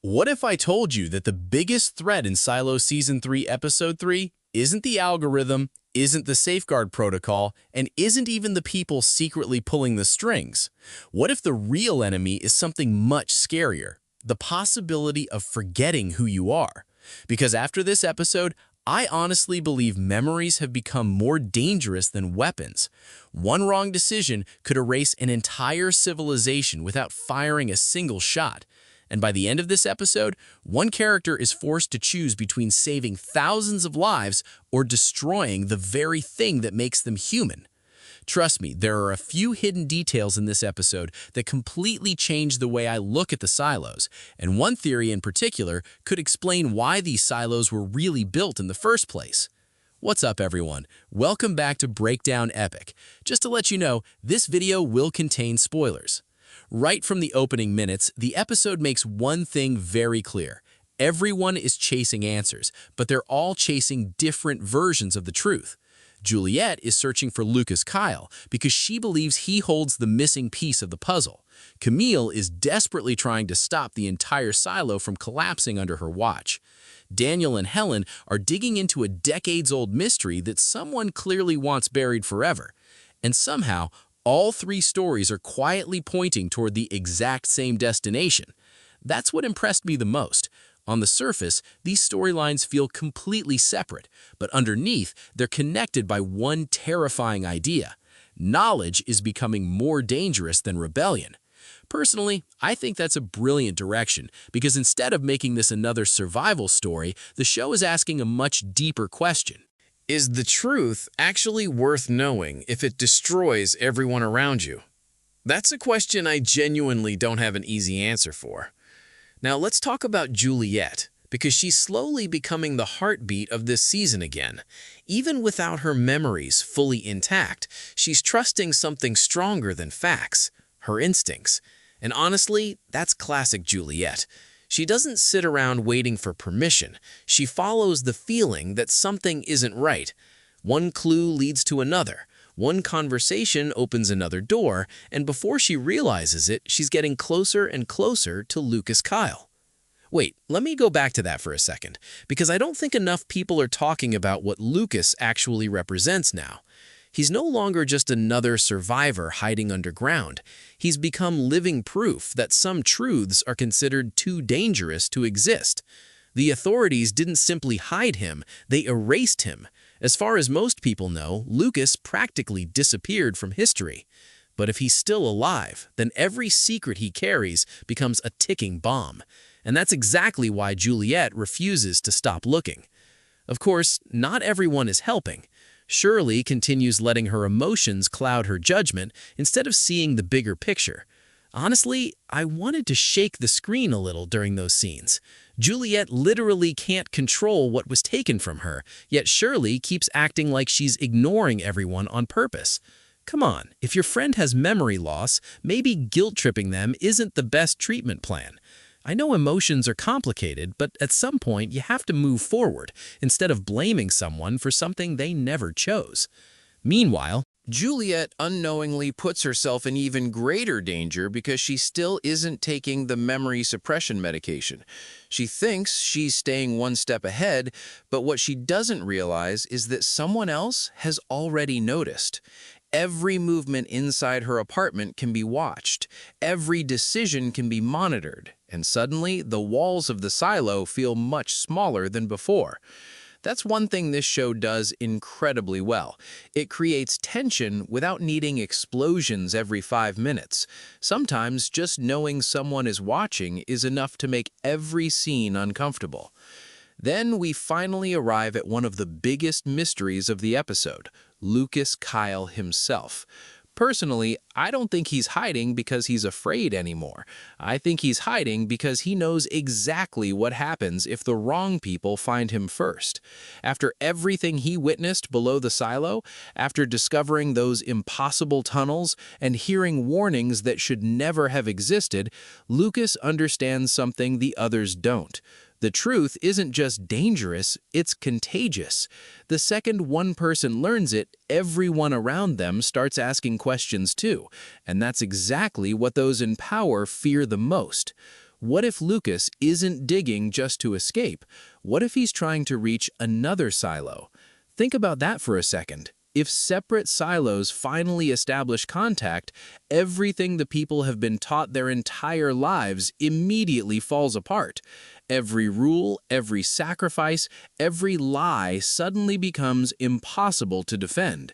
What if I told you that the biggest threat in Silo Season 3, Episode 3 isn't the algorithm, isn't the safeguard protocol, and isn't even the people secretly pulling the strings? What if the real enemy is something much scarier? The possibility of forgetting who you are. Because after this episode, I honestly believe memories have become more dangerous than weapons. One wrong decision could erase an entire civilization without firing a single shot. And by the end of this episode, one character is forced to choose between saving thousands of lives or destroying the very thing that makes them human. Trust me, there are a few hidden details in this episode that completely change the way I look at the silos, and one theory in particular could explain why these silos were really built in the first place. What's up, everyone? Welcome back to Breakdown Epic. Just to let you know, this video will contain spoilers. Right from the opening minutes, the episode makes one thing very clear. Everyone is chasing answers, but they're all chasing different versions of the truth. Juliette is searching for Lucas Kyle because she believes he holds the missing piece of the puzzle. Camille is desperately trying to stop the entire silo from collapsing under her watch. Daniel and Helen are digging into a decades-old mystery that someone clearly wants buried forever. And somehow, all three stories are quietly pointing toward the exact same destination. That's what impressed me the most. On the surface, these storylines feel completely separate, but underneath, they're connected by one terrifying idea. Knowledge is becoming more dangerous than rebellion. Personally, I think that's a brilliant direction, because instead of making this another survival story, the show is asking a much deeper question. Is the truth actually worth knowing if it destroys everyone around you? That's a question I genuinely don't have an easy answer for. Now let's talk about Juliette, because she's slowly becoming the heartbeat of this season again. Even without her memories fully intact, she's trusting something stronger than facts, her instincts. And honestly, that's classic Juliette. She doesn't sit around waiting for permission. She follows the feeling that something isn't right. One clue leads to another. One conversation opens another door, and before she realizes it, she's getting closer and closer to Lucas Kyle. Wait, let me go back to that for a second, because I don't think enough people are talking about what Lucas actually represents now. He's no longer just another survivor hiding underground. He's become living proof that some truths are considered too dangerous to exist. The authorities didn't simply hide him, they erased him. As far as most people know, Lucas practically disappeared from history. But if he's still alive, then every secret he carries becomes a ticking bomb. And that's exactly why Juliette refuses to stop looking. Of course, not everyone is helping. Shirley continues letting her emotions cloud her judgment instead of seeing the bigger picture. Honestly, I wanted to shake the screen a little during those scenes. Juliette literally can't control what was taken from her, yet Shirley keeps acting like she's ignoring everyone on purpose. Come on, if your friend has memory loss, maybe guilt-tripping them isn't the best treatment plan. I know emotions are complicated, but at some point you have to move forward instead of blaming someone for something they never chose. Meanwhile, Juliette unknowingly puts herself in even greater danger because she still isn't taking the memory suppression medication. She thinks she's staying one step ahead, but what she doesn't realize is that someone else has already noticed. Every movement inside her apartment can be watched. Every decision can be monitored. And suddenly, the walls of the silo feel much smaller than before. That's one thing this show does incredibly well. It creates tension without needing explosions every 5 minutes. Sometimes just knowing someone is watching is enough to make every scene uncomfortable. Then we finally arrive at one of the biggest mysteries of the episode, Lucas Kyle himself. Personally, I don't think he's hiding because he's afraid anymore. I think he's hiding because he knows exactly what happens if the wrong people find him first. After everything he witnessed below the silo, after discovering those impossible tunnels and hearing warnings that should never have existed, Lucas understands something the others don't. The truth isn't just dangerous, it's contagious. The second one person learns it, everyone around them starts asking questions too. And that's exactly what those in power fear the most. What if Lucas isn't digging just to escape? What if he's trying to reach another silo? Think about that for a second. If separate silos finally establish contact, everything the people have been taught their entire lives immediately falls apart. Every rule, every sacrifice, every lie suddenly becomes impossible to defend.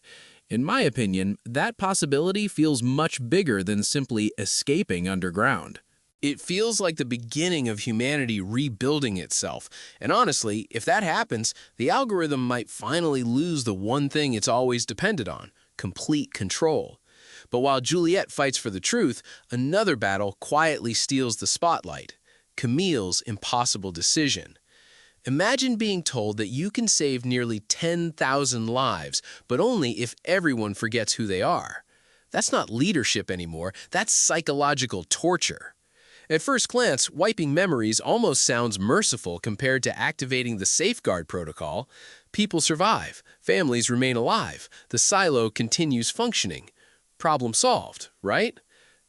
In my opinion, that possibility feels much bigger than simply escaping underground. It feels like the beginning of humanity rebuilding itself. And honestly, if that happens, the algorithm might finally lose the one thing it's always depended on: complete control. But while Juliette fights for the truth, another battle quietly steals the spotlight: Camille's impossible decision. Imagine being told that you can save nearly 10,000 lives, but only if everyone forgets who they are. That's not leadership anymore, that's psychological torture. At first glance, wiping memories almost sounds merciful compared to activating the safeguard protocol. People survive, families remain alive, the silo continues functioning. Problem solved, right?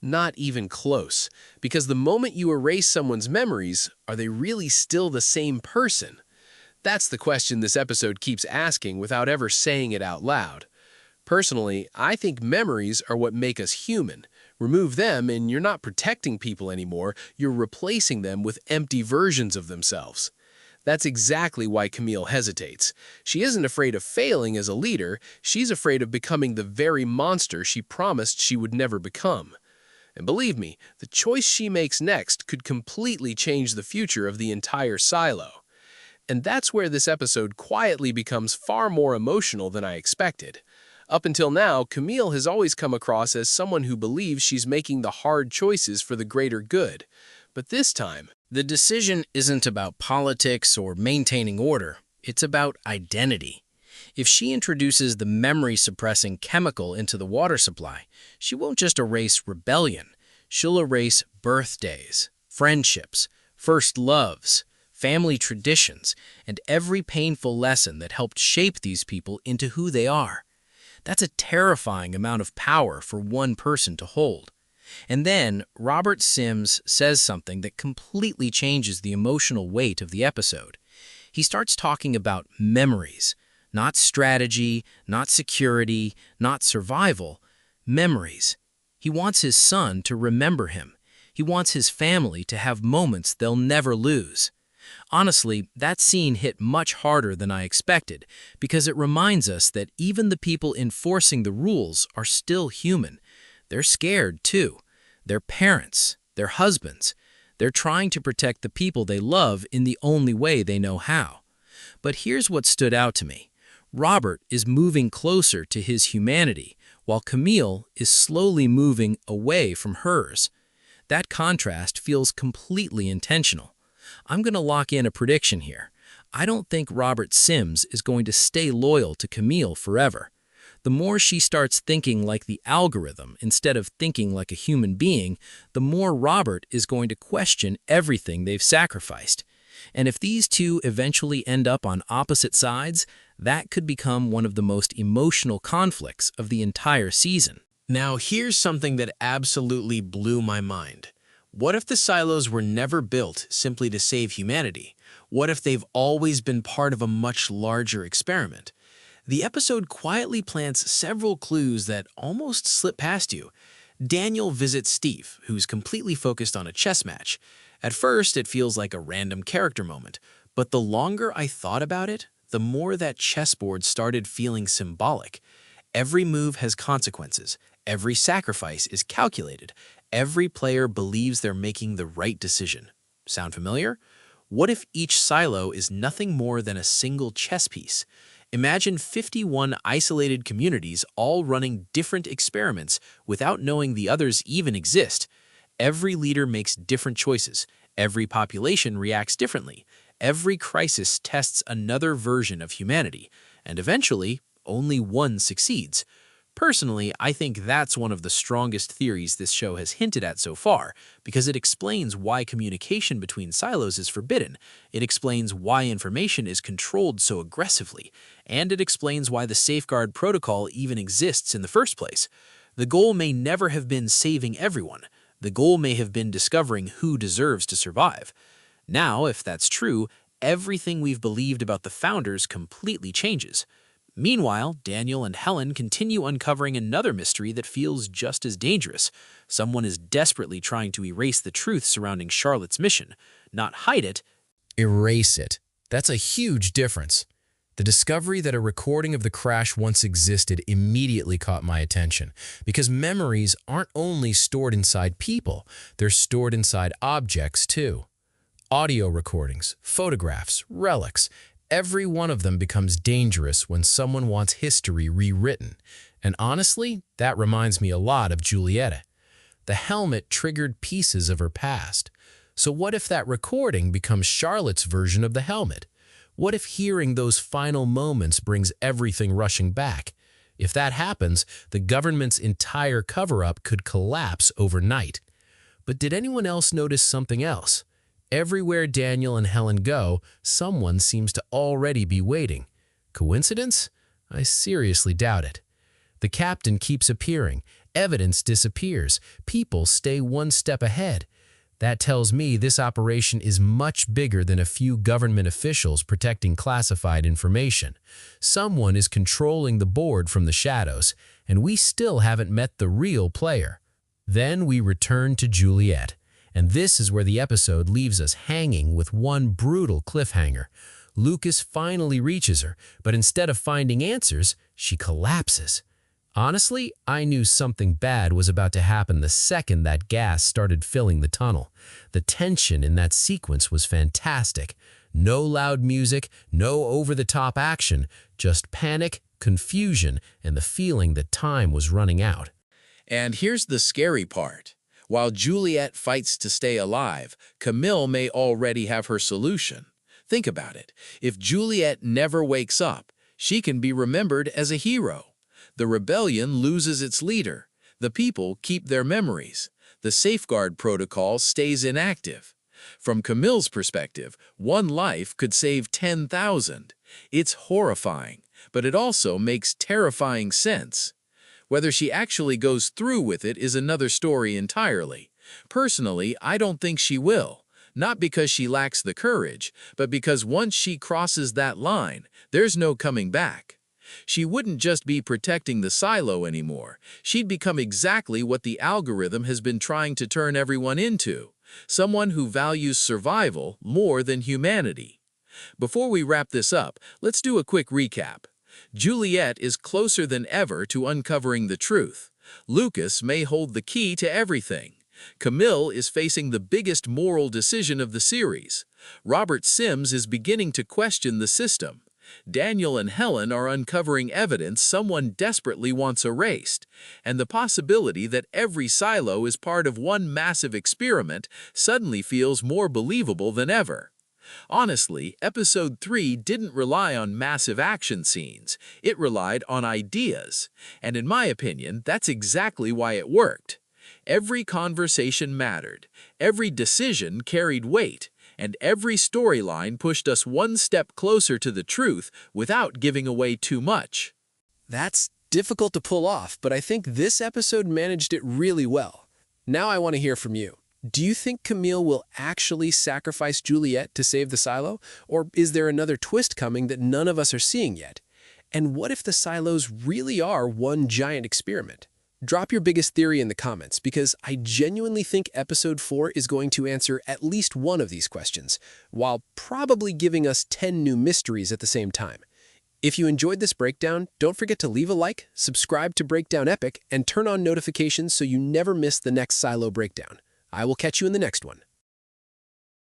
Not even close, because the moment you erase someone's memories, are they really still the same person? That's the question this episode keeps asking without ever saying it out loud. Personally, I think memories are what make us human. Remove them and you're not protecting people anymore, you're replacing them with empty versions of themselves. That's exactly why Camille hesitates. She isn't afraid of failing as a leader, she's afraid of becoming the very monster she promised she would never become. And believe me, the choice she makes next could completely change the future of the entire silo. And that's where this episode quietly becomes far more emotional than I expected. Up until now, Camille has always come across as someone who believes she's making the hard choices for the greater good. But this time, The decision isn't about politics or maintaining order. It's about identity. If she introduces the memory-suppressing chemical into the water supply, she won't just erase rebellion. She'll erase birthdays, friendships, first loves, family traditions, and every painful lesson that helped shape these people into who they are. That's a terrifying amount of power for one person to hold. And then Robert Sims says something that completely changes the emotional weight of the episode. He starts talking about memories, not strategy, not security, not survival, memories. He wants his son to remember him. He wants his family to have moments they'll never lose. Honestly, that scene hit much harder than I expected because it reminds us that even the people enforcing the rules are still human. They're scared, too. They're parents, they're husbands. They're trying to protect the people they love in the only way they know how. But here's what stood out to me. Robert is moving closer to his humanity, while Camille is slowly moving away from hers. That contrast feels completely intentional. I'm going to lock in a prediction here. I don't think Robert Sims is going to stay loyal to Camille forever. The more she starts thinking like the algorithm instead of thinking like a human being, the more Robert is going to question everything they've sacrificed. And if these two eventually end up on opposite sides, that could become one of the most emotional conflicts of the entire season. now here's something that absolutely blew my mind. What if the silos were never built simply to save humanity? What if they've always been part of a much larger experiment? The episode quietly plants several clues that almost slip past you. Daniel visits Steve, who's completely focused on a chess match. At first, it feels like a random character moment, but the longer I thought about it, the more that chessboard started feeling symbolic. Every move has consequences. Every sacrifice is calculated. Every player believes they're making the right decision. Sound familiar? What if each silo is nothing more than a single chess piece? Imagine 51 isolated communities all running different experiments without knowing the others even exist. Every leader makes different choices. Every population reacts differently. Every crisis tests another version of humanity. And eventually, only one succeeds. Personally, I think that's one of the strongest theories this show has hinted at so far, because it explains why communication between silos is forbidden, it explains why information is controlled so aggressively, and it explains why the safeguard protocol even exists in the first place. The goal may never have been saving everyone. The goal may have been discovering who deserves to survive. Now, if that's true, everything we've believed about the founders completely changes. Meanwhile, Daniel and Helen continue uncovering another mystery that feels just as dangerous. Someone is desperately trying to erase the truth surrounding Charlotte's mission, not hide it. Erase it. That's a huge difference. The discovery that a recording of the crash once existed immediately caught my attention, because memories aren't only stored inside people, they're stored inside objects too. Audio recordings, photographs, relics, every one of them becomes dangerous when someone wants history rewritten. And honestly, that reminds me a lot of Juliette. The helmet triggered pieces of her past. So what if that recording becomes Charlotte's version of the helmet? What if hearing those final moments brings everything rushing back? If that happens, the government's entire cover-up could collapse overnight. But did anyone else notice something else? Everywhere Daniel and Helen go, someone seems to already be waiting. Coincidence? I seriously doubt it. The captain keeps appearing, evidence disappears, people stay one step ahead. That tells me this operation is much bigger than a few government officials protecting classified information. Someone is controlling the board from the shadows, and we still haven't met the real player. Then we return to Juliette, and this is where the episode leaves us hanging with one brutal cliffhanger. Lucas finally reaches her, but instead of finding answers, she collapses. Honestly, I knew something bad was about to happen the second that gas started filling the tunnel. The tension in that sequence was fantastic. No loud music, no over-the-top action, just panic, confusion, and the feeling that time was running out. And here's the scary part. While Juliette fights to stay alive, Camille may already have her solution. Think about it. If Juliette never wakes up, she can be remembered as a hero. The rebellion loses its leader. The people keep their memories. The safeguard protocol stays inactive. From Camille's perspective, one life could save 10,000. It's horrifying, but it also makes terrifying sense. Whether she actually goes through with it is another story entirely. Personally, I don't think she will. Not because she lacks the courage, but because once she crosses that line, there's no coming back. She wouldn't just be protecting the silo anymore. She'd become exactly what the algorithm has been trying to turn everyone into, someone who values survival more than humanity. Before we wrap this up, let's do a quick recap. Juliette is closer than ever to uncovering the truth. Lucas may hold the key to everything. Camille is facing the biggest moral decision of the series. Robert Sims is beginning to question the system. Daniel and Helen are uncovering evidence someone desperately wants erased, and the possibility that every silo is part of one massive experiment suddenly feels more believable than ever. Honestly, Episode 3 didn't rely on massive action scenes. It relied on ideas, and in my opinion, that's exactly why it worked. Every conversation mattered, every decision carried weight, and every storyline pushed us one step closer to the truth without giving away too much. That's difficult to pull off, but I think this episode managed it really well. Now I want to hear from you. Do you think Camille will actually sacrifice Juliette to save the silo? Or is there another twist coming that none of us are seeing yet? And what if the silos really are one giant experiment? Drop your biggest theory in the comments, because I genuinely think Episode 4 is going to answer at least one of these questions, while probably giving us 10 new mysteries at the same time. If you enjoyed this breakdown, don't forget to leave a like, subscribe to Breakdown Epic, and turn on notifications so you never miss the next silo breakdown. I will catch you in the next one.